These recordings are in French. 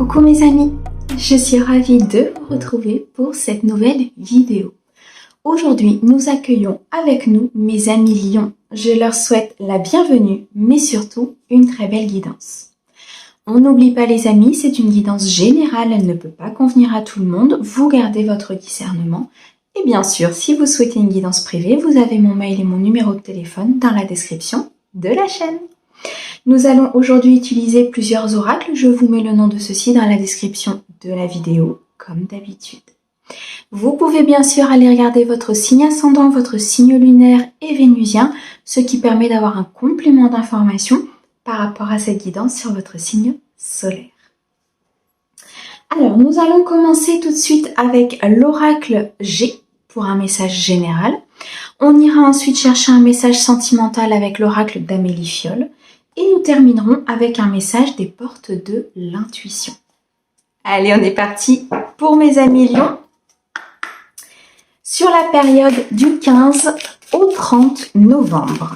Coucou mes amis, je suis ravie de vous retrouver pour cette nouvelle vidéo. Aujourd'hui, nous accueillons avec nous mes amis lions. Je leur souhaite la bienvenue, mais surtout une très belle guidance. On n'oublie pas les amis, c'est une guidance générale, elle ne peut pas convenir à tout le monde. Vous gardez votre discernement. Et bien sûr, si vous souhaitez une guidance privée, vous avez mon mail et mon numéro de téléphone dans la description de la chaîne. Nous allons aujourd'hui utiliser plusieurs oracles. Je vous mets le nom de ceux-ci dans la description de la vidéo, comme d'habitude. Vous pouvez bien sûr aller regarder votre signe ascendant, votre signe lunaire et vénusien, ce qui permet d'avoir un complément d'information par rapport à cette guidance sur votre signe solaire. Alors, nous allons commencer tout de suite avec l'oracle G pour un message général. On ira ensuite chercher un message sentimental avec l'oracle d'Amélie Fiole. Et nous terminerons avec un message des portes de l'intuition. Allez, on est parti pour mes amis lions. Sur la période du 15 au 30 novembre.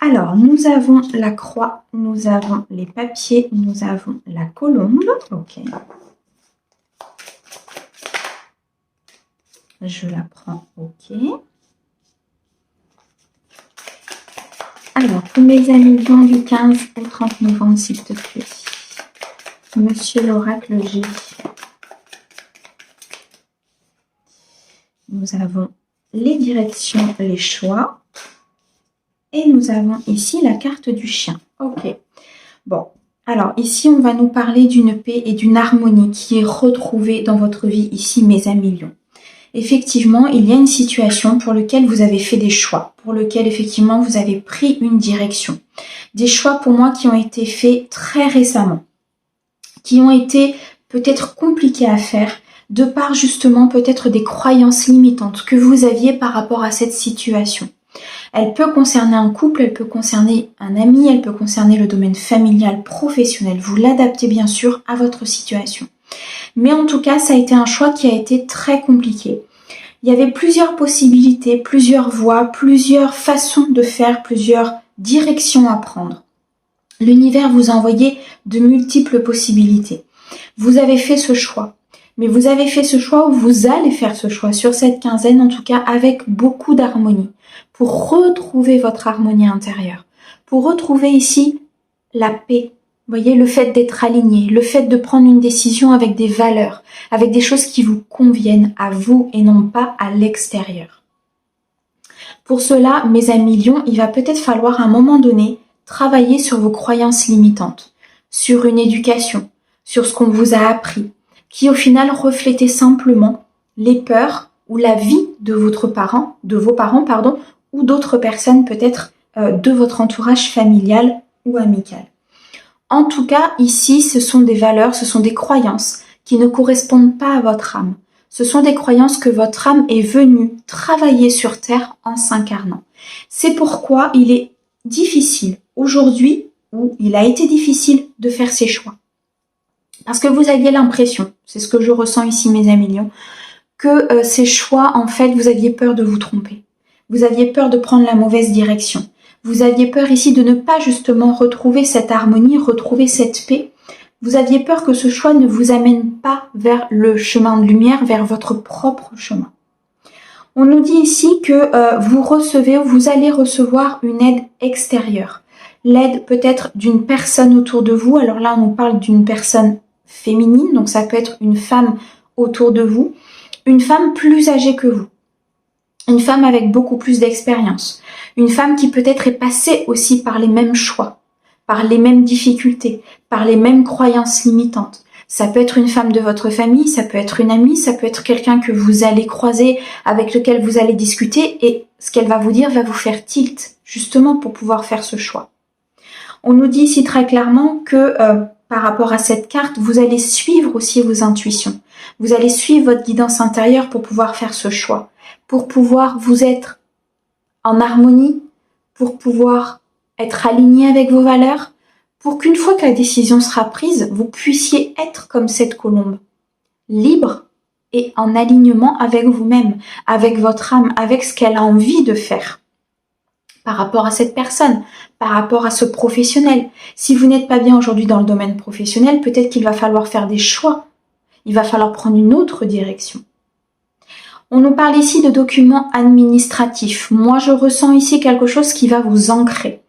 Alors, nous avons la croix, nous avons les papiers, nous avons la colombe. Ok. Je la prends, ok. Alors, pour mes amis lions du 15 au 30 novembre, s'il te plaît. Monsieur l'oracle G. Nous avons les directions, les choix. Et nous avons ici la carte du chien. Ok. Bon. Alors, ici, on va nous parler d'une paix et d'une harmonie qui est retrouvée dans votre vie ici, mes amis lions. Effectivement, il y a une situation pour laquelle vous avez fait des choix, pour lequel effectivement vous avez pris une direction. Des choix pour moi qui ont été faits très récemment, qui ont été peut-être compliqués à faire, de par justement peut-être des croyances limitantes que vous aviez par rapport à cette situation. Elle peut concerner un couple, elle peut concerner un ami, elle peut concerner le domaine familial, professionnel. Vous l'adaptez bien sûr à votre situation. Mais en tout cas, ça a été un choix qui a été très compliqué. Il y avait plusieurs possibilités, plusieurs voies, plusieurs façons de faire, plusieurs directions à prendre. L'univers vous a envoyé de multiples possibilités. Vous avez fait ce choix. Mais vous avez fait ce choix ou vous allez faire ce choix sur cette quinzaine, en tout cas avec beaucoup d'harmonie, pour retrouver votre harmonie intérieure, pour retrouver ici la paix. Vous voyez, le fait d'être aligné, le fait de prendre une décision avec des valeurs, avec des choses qui vous conviennent à vous et non pas à l'extérieur. Pour cela, mes amis lions, il va peut-être falloir à un moment donné travailler sur vos croyances limitantes, sur une éducation, sur ce qu'on vous a appris, qui au final reflétait simplement les peurs ou la vie de vos parents, ou d'autres personnes peut-être de votre entourage familial ou amical. En tout cas, ici, ce sont des valeurs, ce sont des croyances qui ne correspondent pas à votre âme. Ce sont des croyances que votre âme est venue travailler sur Terre en s'incarnant. C'est pourquoi il est difficile aujourd'hui, ou il a été difficile de faire ces choix. Parce que vous aviez l'impression, c'est ce que je ressens ici mes amis lions, que ces choix, en fait, vous aviez peur de vous tromper. Vous aviez peur de prendre la mauvaise direction. Vous aviez peur ici de ne pas justement retrouver cette harmonie, retrouver cette paix. Vous aviez peur que ce choix ne vous amène pas vers le chemin de lumière, vers votre propre chemin. On nous dit ici que vous recevez ou vous allez recevoir une aide extérieure. L'aide peut-être d'une personne autour de vous. Alors là, on nous parle d'une personne féminine, donc ça peut être une femme autour de vous, une femme plus âgée que vous. Une femme avec beaucoup plus d'expérience. Une femme qui peut-être est passée aussi par les mêmes choix, par les mêmes difficultés, par les mêmes croyances limitantes. Ça peut être une femme de votre famille, ça peut être une amie, ça peut être quelqu'un que vous allez croiser, avec lequel vous allez discuter et ce qu'elle va vous dire va vous faire tilt, justement pour pouvoir faire ce choix. On nous dit ici très clairement que par rapport à cette carte, vous allez suivre aussi vos intuitions. Vous allez suivre votre guidance intérieure pour pouvoir faire ce choix, pour pouvoir vous être en harmonie, pour pouvoir être aligné avec vos valeurs, pour qu'une fois que la décision sera prise, vous puissiez être comme cette colombe, libre et en alignement avec vous-même, avec votre âme, avec ce qu'elle a envie de faire. par rapport à cette personne, par rapport à ce professionnel. Si vous n'êtes pas bien aujourd'hui dans le domaine professionnel, peut-être qu'il va falloir faire des choix. Il va falloir prendre une autre direction. On nous parle ici de documents administratifs. Moi, je ressens ici quelque chose qui va vous ancrer.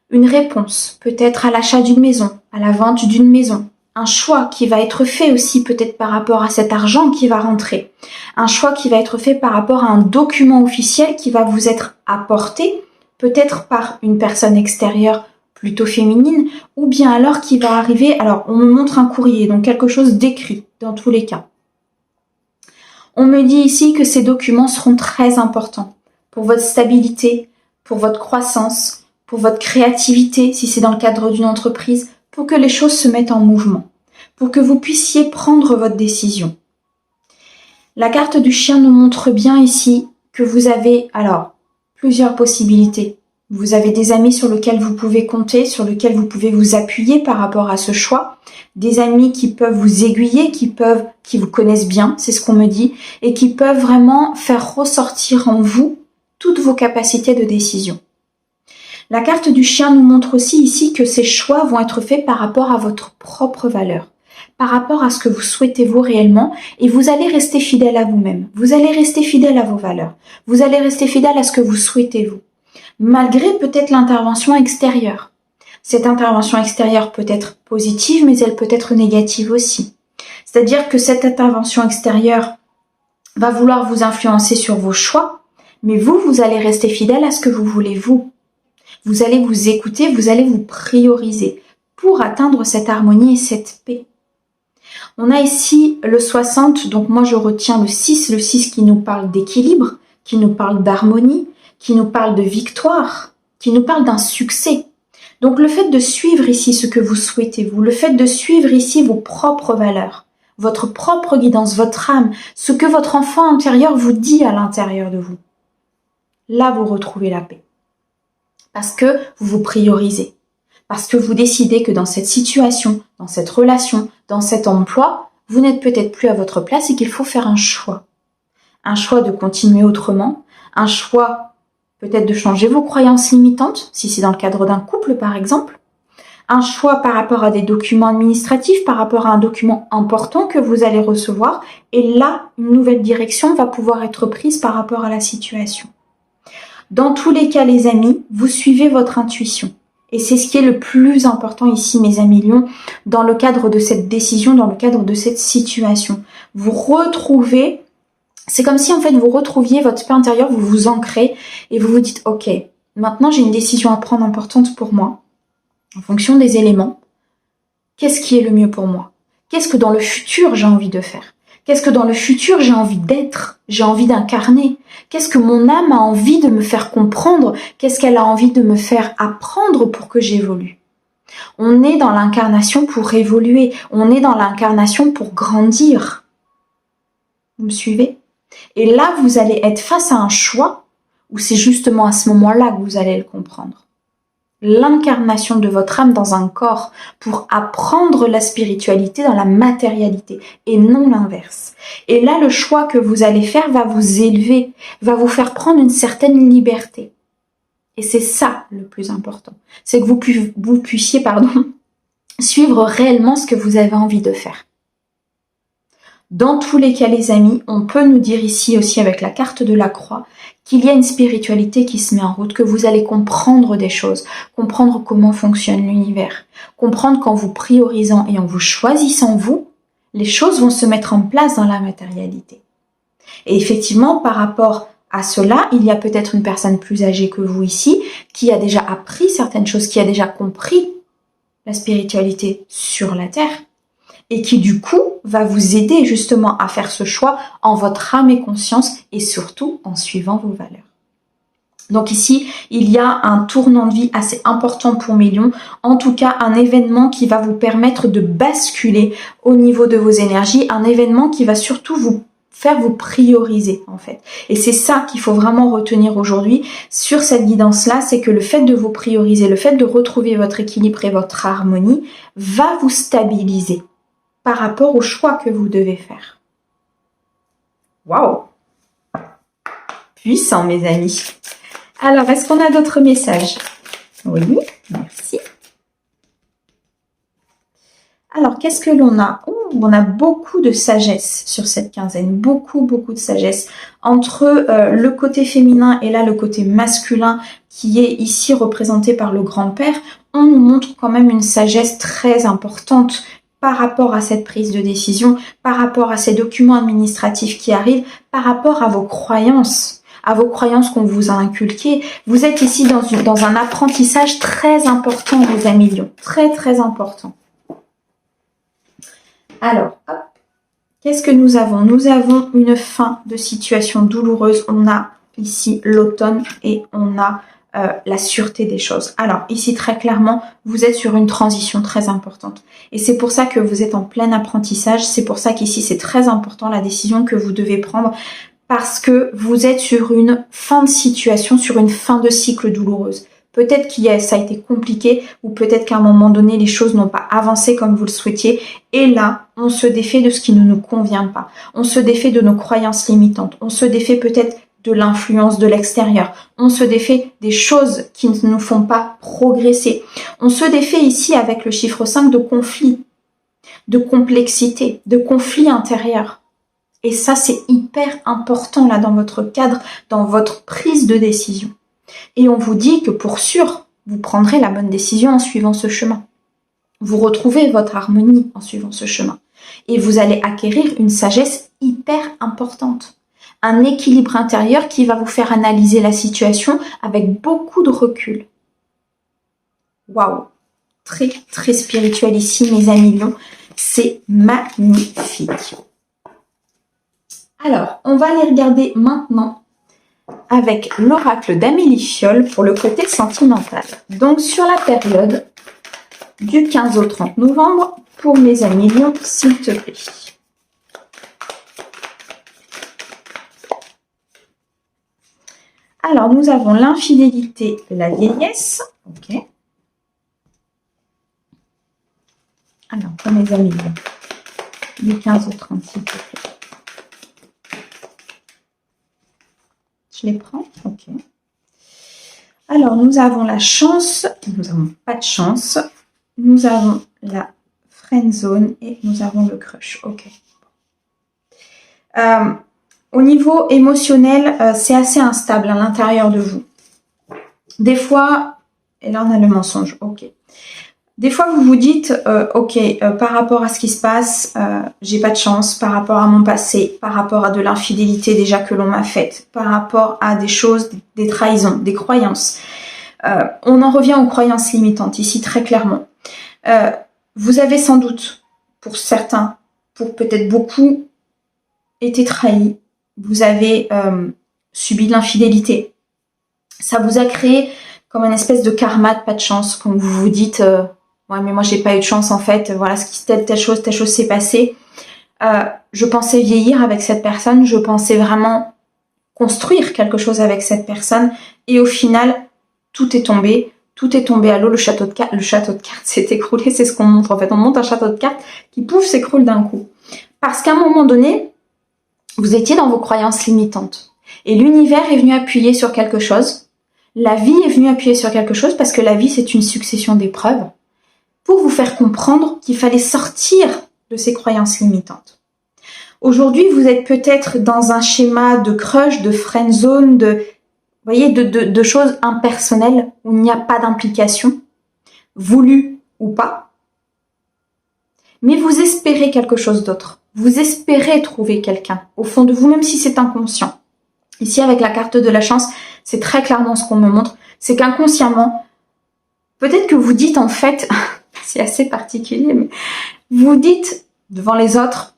Une réponse, peut-être à l'achat d'une maison, à la vente d'une maison. Un choix qui va être fait aussi peut-être par rapport à cet argent qui va rentrer. Un choix qui va être fait par rapport à un document officiel qui va vous être apporté, peut-être par une personne extérieure plutôt féminine, ou bien alors qui va arriver, alors on me montre un courrier, donc quelque chose d'écrit dans tous les cas. On me dit ici que ces documents seront très importants pour votre stabilité, pour votre croissance, pour votre créativité, si c'est dans le cadre d'une entreprise, pour que les choses se mettent en mouvement, pour que vous puissiez prendre votre décision. La carte du chien nous montre bien ici que vous avez alors plusieurs possibilités. Vous avez des amis sur lesquels vous pouvez compter, sur lesquels vous pouvez vous appuyer par rapport à ce choix. Des amis qui peuvent vous aiguiller, qui vous connaissent bien, c'est ce qu'on me dit, et qui peuvent vraiment faire ressortir en vous toutes vos capacités de décision. La carte du chien nous montre aussi ici que ces choix vont être faits par rapport à votre propre valeur, par rapport à ce que vous souhaitez vous réellement, et vous allez rester fidèle à vous-même. Vous allez rester fidèle à vos valeurs. Vous allez rester fidèle à ce que vous souhaitez vous. Malgré peut-être l'intervention extérieure. Cette intervention extérieure peut être positive, mais elle peut être négative aussi. C'est-à-dire que cette intervention extérieure va vouloir vous influencer sur vos choix, mais vous allez rester fidèle à ce que vous voulez vous. Vous allez vous écouter, vous allez vous prioriser pour atteindre cette harmonie et cette paix. On a ici le 60, donc moi je retiens le 6 qui nous parle d'équilibre, qui nous parle d'harmonie, qui nous parle de victoire, qui nous parle d'un succès. Donc le fait de suivre ici ce que vous souhaitez vous, le fait de suivre ici vos propres valeurs, votre propre guidance, votre âme, ce que votre enfant intérieur vous dit à l'intérieur de vous. Là, vous retrouvez la paix. Parce que vous vous priorisez. Parce que vous décidez que dans cette situation, dans cette relation, dans cet emploi, vous n'êtes peut-être plus à votre place et qu'il faut faire un choix. Un choix de continuer autrement, un choix peut-être de changer vos croyances limitantes, si c'est dans le cadre d'un couple par exemple, un choix par rapport à des documents administratifs, par rapport à un document important que vous allez recevoir, et là, une nouvelle direction va pouvoir être prise par rapport à la situation. Dans tous les cas, les amis, vous suivez votre intuition. Et c'est ce qui est le plus important ici, mes amis lions, dans le cadre de cette décision, dans le cadre de cette situation. Vous retrouvez, c'est comme si en fait vous retrouviez votre paix intérieure, vous vous ancrez et vous vous dites « Ok, maintenant j'ai une décision à prendre importante pour moi, en fonction des éléments. Qu'est-ce qui est le mieux pour moi? Qu'est-ce que dans le futur j'ai envie de faire? Qu'est-ce que dans le futur j'ai envie d'être? J'ai envie d'incarner? Qu'est-ce que mon âme a envie de me faire comprendre? Qu'est-ce qu'elle a envie de me faire apprendre pour que j'évolue? On est dans l'incarnation pour évoluer. On est dans l'incarnation pour grandir. Vous me suivez? Et là, vous allez être face à un choix où c'est justement à ce moment-là que vous allez le comprendre. L'incarnation de votre âme dans un corps pour apprendre la spiritualité dans la matérialité et non l'inverse. Et là, le choix que vous allez faire va vous élever, va vous faire prendre une certaine liberté. Et c'est ça le plus important. C'est que vous puissiez suivre réellement ce que vous avez envie de faire. Dans tous les cas, les amis, on peut nous dire ici aussi avec la carte de la croix qu'il y a une spiritualité qui se met en route, que vous allez comprendre des choses, comprendre comment fonctionne l'univers, comprendre qu'en vous priorisant et en vous choisissant vous, les choses vont se mettre en place dans la matérialité. Et effectivement, par rapport à cela, il y a peut-être une personne plus âgée que vous ici, qui a déjà appris certaines choses, qui a déjà compris la spiritualité sur la Terre, et qui du coup va vous aider justement à faire ce choix en votre âme et conscience et surtout en suivant vos valeurs. Donc ici, il y a un tournant de vie assez important pour mes lions, en tout cas un événement qui va vous permettre de basculer au niveau de vos énergies, un événement qui va surtout vous faire vous prioriser en fait. Et c'est ça qu'il faut vraiment retenir aujourd'hui sur cette guidance-là, c'est que le fait de vous prioriser, le fait de retrouver votre équilibre et votre harmonie va vous stabiliser par rapport au choix que vous devez faire. Waouh! Puissant, mes amis. Alors, est-ce qu'on a d'autres messages? Oui, merci. Alors, qu'est-ce que l'on a? On a beaucoup de sagesse sur cette quinzaine, beaucoup de sagesse. Entre le côté féminin et là le côté masculin qui est ici représenté par le grand-père, on nous montre quand même une sagesse très importante par rapport à cette prise de décision, par rapport à ces documents administratifs qui arrivent, par rapport à vos croyances qu'on vous a inculquées. Vous êtes ici dans un apprentissage très important, les amis lions, très important. Alors, hop, qu'est-ce que nous avons? Nous avons une fin de situation douloureuse. On a ici l'automne et on a la sûreté des choses. Alors, ici, très clairement, vous êtes sur une transition très importante. Et c'est pour ça que vous êtes en plein apprentissage. C'est pour ça qu'ici, c'est très important la décision que vous devez prendre parce que vous êtes sur une fin de situation, sur une fin de cycle douloureuse. Peut-être ça a été compliqué ou peut-être qu'à un moment donné, les choses n'ont pas avancé comme vous le souhaitiez. Et là, on se défait de ce qui ne nous convient pas. On se défait de nos croyances limitantes. On se défait peut-être de l'influence de l'extérieur. On se défait des choses qui ne nous font pas progresser. On se défait ici avec le chiffre 5 de conflits, de complexité, de conflits intérieurs. Et ça, c'est hyper important là dans votre cadre, dans votre prise de décision. Et on vous dit que pour sûr, vous prendrez la bonne décision en suivant ce chemin. Vous retrouvez votre harmonie en suivant ce chemin. Et vous allez acquérir une sagesse hyper importante. Un équilibre intérieur qui va vous faire analyser la situation avec beaucoup de recul. Waouh! Très spirituel ici, mes amis lions. C'est magnifique. Alors, on va aller regarder maintenant avec l'oracle d'Amélie Fiol pour le côté sentimental. Donc, sur la période du 15 au 30 novembre, pour mes amis lions, s'il te plaît. Alors, nous avons l'infidélité, la vieillesse. Ok. Alors, pour mes amis lions, du 15 au 30, s'il te plaît. Je les prends, ok. Alors, nous avons la chance, nous n'avons pas de chance, nous avons la friend zone et nous avons le crush, ok. Au niveau émotionnel, c'est assez instable à l'intérieur de vous. Des fois, et là on a le mensonge, ok. Des fois, vous vous dites, ok, par rapport à ce qui se passe, j'ai pas de chance, par rapport à mon passé, par rapport à de l'infidélité déjà que l'on m'a faite, par rapport à des choses, des trahisons, des croyances. On en revient aux croyances limitantes ici très clairement. Vous avez sans doute, pour certains, pour peut-être beaucoup, été trahi. Vous avez subi de l'infidélité. Ça vous a créé comme une espèce de karma de pas de chance, quand vous vous dites... ouais, mais moi, j'ai pas eu de chance, en fait. Voilà, telle chose s'est passée. Je pensais vieillir avec cette personne. Je pensais vraiment construire quelque chose avec cette personne. Et au final, tout est tombé. Tout est tombé à l'eau. Le château de cartes s'est écroulé. C'est ce qu'on montre, en fait. On monte un château de cartes qui, pouf, s'écroule d'un coup. Parce qu'à un moment donné, vous étiez dans vos croyances limitantes. Et l'univers est venu appuyer sur quelque chose. La vie est venue appuyer sur quelque chose parce que la vie, c'est une succession d'épreuves. Pour vous faire comprendre qu'il fallait sortir de ces croyances limitantes. Aujourd'hui, vous êtes peut-être dans un schéma de crush, de friend zone, de choses impersonnelles où il n'y a pas d'implication, voulue ou pas. Mais vous espérez quelque chose d'autre. Vous espérez trouver quelqu'un au fond de vous, même si c'est inconscient. Ici, avec la carte de la chance, c'est très clairement ce qu'on me montre. C'est qu'inconsciemment, peut-être que vous dites en fait... c'est assez particulier, mais vous dites devant les autres,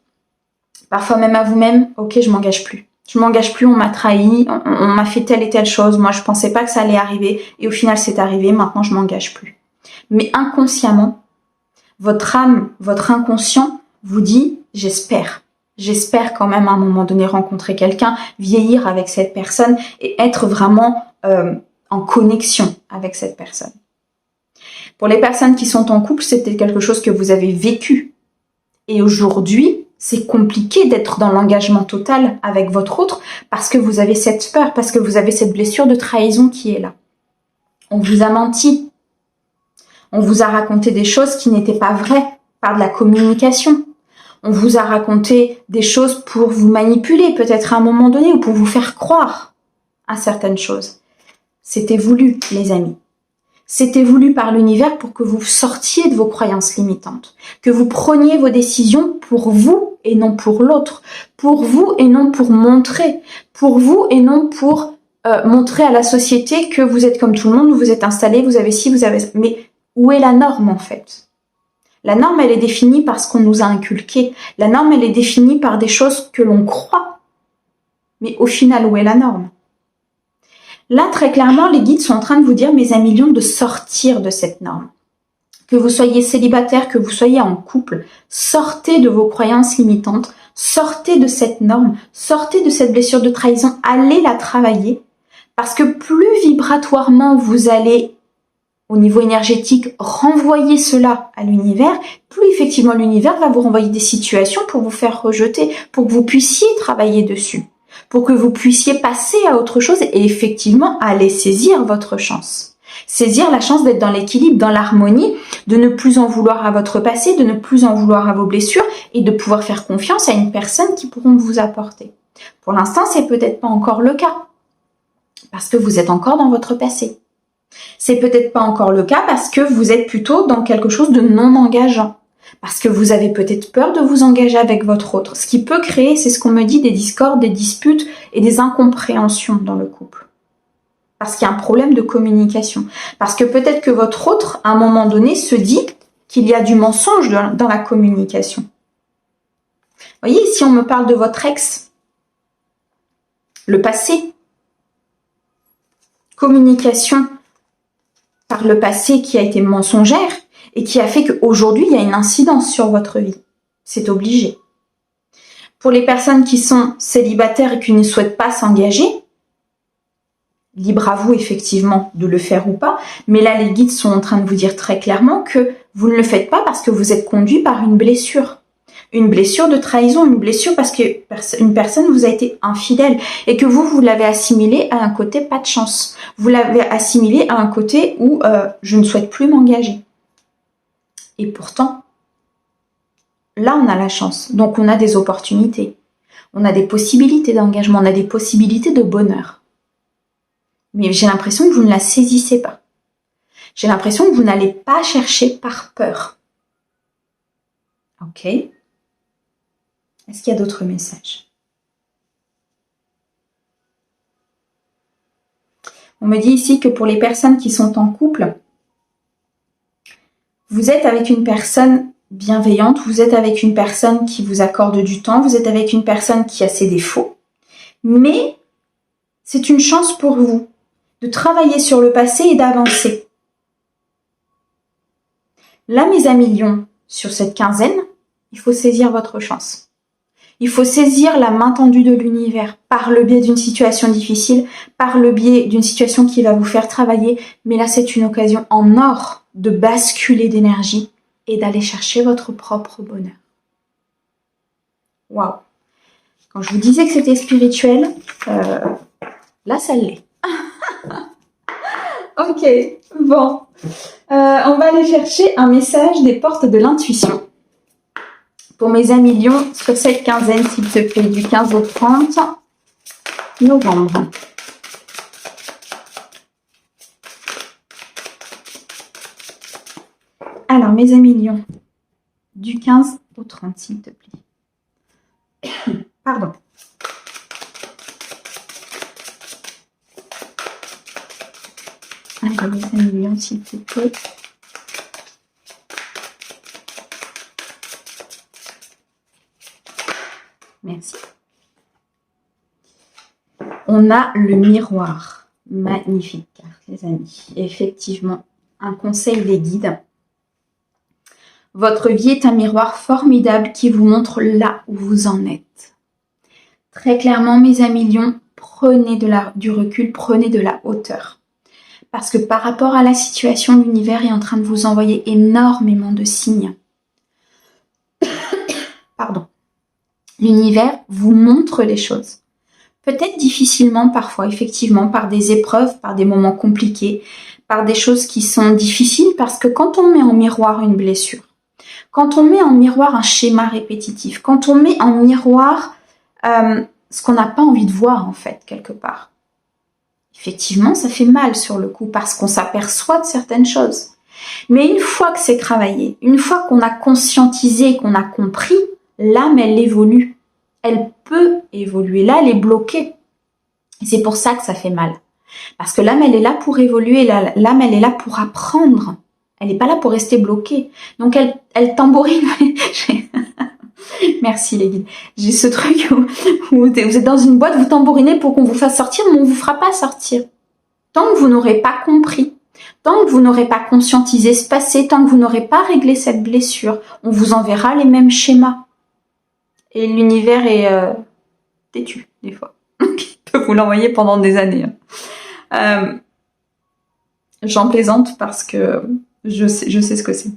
parfois même à vous-même, ok, je m'engage plus. Je m'engage plus, on m'a trahi, on m'a fait telle et telle chose, moi je pensais pas que ça allait arriver, et au final c'est arrivé, maintenant je m'engage plus. Mais inconsciemment, votre âme, votre inconscient vous dit, j'espère quand même à un moment donné rencontrer quelqu'un, vieillir avec cette personne et être vraiment en connexion avec cette personne. Pour les personnes qui sont en couple, c'était quelque chose que vous avez vécu. Et aujourd'hui, C'est compliqué d'être dans l'engagement total avec votre autre parce que vous avez cette peur, parce que vous avez cette blessure de trahison qui est là. On vous a menti. On vous a raconté des choses qui n'étaient pas vraies par de la communication. On vous a raconté des choses pour vous manipuler peut-être à un moment donné ou pour vous faire croire à certaines choses. C'était voulu, les amis. C'était voulu par l'univers pour que vous sortiez de vos croyances limitantes, que vous preniez vos décisions pour vous et non pour l'autre, pour vous et non pour montrer, pour vous et non pour montrer à la société que vous êtes comme tout le monde, vous êtes installé, vous avez ci, vous avez ça. Mais où est la norme en fait? La norme, elle est définie par ce qu'on nous a inculqué. La norme, elle est définie par des choses que l'on croit. Mais au final, où est la norme? Là, très clairement, les guides sont en train de vous dire, mes amis lions, de sortir de cette norme. Que vous soyez célibataire, que vous soyez en couple, sortez de vos croyances limitantes, sortez de cette norme, sortez de cette blessure de trahison, allez la travailler. Parce que plus vibratoirement vous allez, au niveau énergétique, renvoyer cela à l'univers, plus effectivement l'univers va vous renvoyer des situations pour vous faire rejeter, pour que vous puissiez travailler dessus, pour que vous puissiez passer à autre chose et effectivement aller saisir votre chance. Saisir la chance d'être dans l'équilibre, dans l'harmonie, de ne plus en vouloir à votre passé, de ne plus en vouloir à vos blessures et de pouvoir faire confiance à une personne qui pourront vous apporter. Pour l'instant, c'est peut-être pas encore le cas, parce que vous êtes encore dans votre passé. C'est peut-être pas encore le cas parce que vous êtes plutôt dans quelque chose de non engageant. Parce que vous avez peut-être peur de vous engager avec votre autre. Ce qui peut créer, c'est ce qu'on me dit, des discordes, des disputes et des incompréhensions dans le couple. Parce qu'il y a un problème de communication. Parce que peut-être que votre autre, à un moment donné, se dit qu'il y a du mensonge dans la communication. Vous voyez, si on me parle de votre ex, le passé, communication par le passé qui a été mensongère et qui a fait qu'aujourd'hui, il y a une incidence sur votre vie. C'est obligé. Pour les personnes qui sont célibataires et qui ne souhaitent pas s'engager, libre à vous effectivement de le faire ou pas, mais là, les guides sont en train de vous dire très clairement que vous ne le faites pas parce que vous êtes conduit par une blessure. Une blessure de trahison, une blessure parce qu'une personne vous a été infidèle et que vous l'avez assimilé à un côté pas de chance. Vous l'avez assimilé à un côté où je ne souhaite plus m'engager. Et pourtant, là on a la chance, donc on a des opportunités, on a des possibilités d'engagement, on a des possibilités de bonheur. Mais j'ai l'impression que vous ne la saisissez pas. J'ai l'impression que vous n'allez pas chercher par peur. Ok ? Est-ce qu'il y a d'autres messages? On me dit ici que pour les personnes qui sont en couple, vous êtes avec une personne bienveillante, vous êtes avec une personne qui vous accorde du temps, vous êtes avec une personne qui a ses défauts, mais c'est une chance pour vous de travailler sur le passé et d'avancer. Là, mes amis lions, sur cette quinzaine, il faut saisir votre chance. Il faut saisir la main tendue de l'univers par le biais d'une situation difficile, par le biais d'une situation qui va vous faire travailler. Mais là, c'est une occasion en or de basculer d'énergie et d'aller chercher votre propre bonheur. Waouh! Quand je vous disais que c'était spirituel, là, ça l'est. Ok, bon. On va aller chercher un message des portes de l'intuition. Pour mes amis lions, sur cette quinzaine, s'il te plaît, du 15 au 30 novembre. Alors, mes amis lions, du 15 au 30, s'il te plaît. Pardon. Alors, mes amis lions, s'il te plaît. Merci. On a le miroir. Magnifique carte, les amis. Effectivement, un conseil des guides. Votre vie est un miroir formidable qui vous montre là où vous en êtes. Très clairement, mes amis lions, prenez du recul, prenez de la hauteur. Parce que par rapport à la situation, l'univers est en train de vous envoyer énormément de signes. Pardon. L'univers vous montre les choses. Peut-être difficilement parfois, effectivement, par des épreuves, par des moments compliqués, par des choses qui sont difficiles, parce que quand on met en miroir une blessure, quand on met en miroir un schéma répétitif, quand on met en miroir ce qu'on n'a pas envie de voir en fait, quelque part, effectivement, ça fait mal sur le coup parce qu'on s'aperçoit de certaines choses. Mais une fois que c'est travaillé, une fois qu'on a conscientisé, qu'on a compris, l'âme, elle évolue. Elle peut évoluer. Là, elle est bloquée. Et c'est pour ça que ça fait mal. Parce que l'âme, elle est là pour évoluer. L'âme, elle est là pour apprendre. Elle n'est pas là pour rester bloquée. Donc, elle tambourine. Merci les guides. J'ai ce truc où vous êtes dans une boîte, vous tambourinez pour qu'on vous fasse sortir, mais on ne vous fera pas sortir. Tant que vous n'aurez pas compris, tant que vous n'aurez pas conscientisé ce passé, tant que vous n'aurez pas réglé cette blessure, on vous enverra les mêmes schémas. Et l'univers est têtu, des fois. Il peut vous l'envoyer pendant des années. J'en plaisante parce que je sais ce que c'est.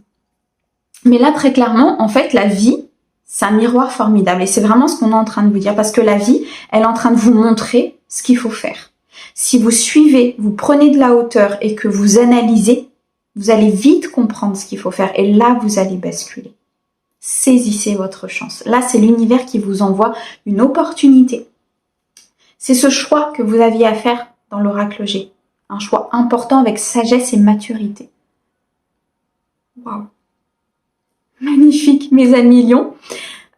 Mais là, très clairement, en fait, la vie, c'est un miroir formidable. Et c'est vraiment ce qu'on est en train de vous dire. Parce que la vie, elle est en train de vous montrer ce qu'il faut faire. Si vous suivez, vous prenez de la hauteur et que vous analysez, vous allez vite comprendre ce qu'il faut faire. Et là, vous allez basculer. Saisissez votre chance. Là, c'est l'univers qui vous envoie une opportunité. C'est ce choix que vous aviez à faire dans l'oracle G. Un choix important avec sagesse et maturité. Waouh! Magnifique, mes amis lions.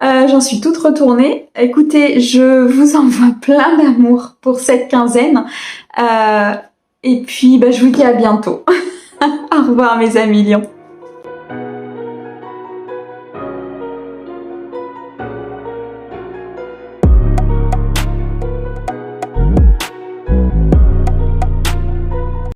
J'en suis toute retournée. Écoutez, je vous envoie plein d'amour pour cette quinzaine. Et puis, je vous dis à bientôt. Au revoir, mes amis lions.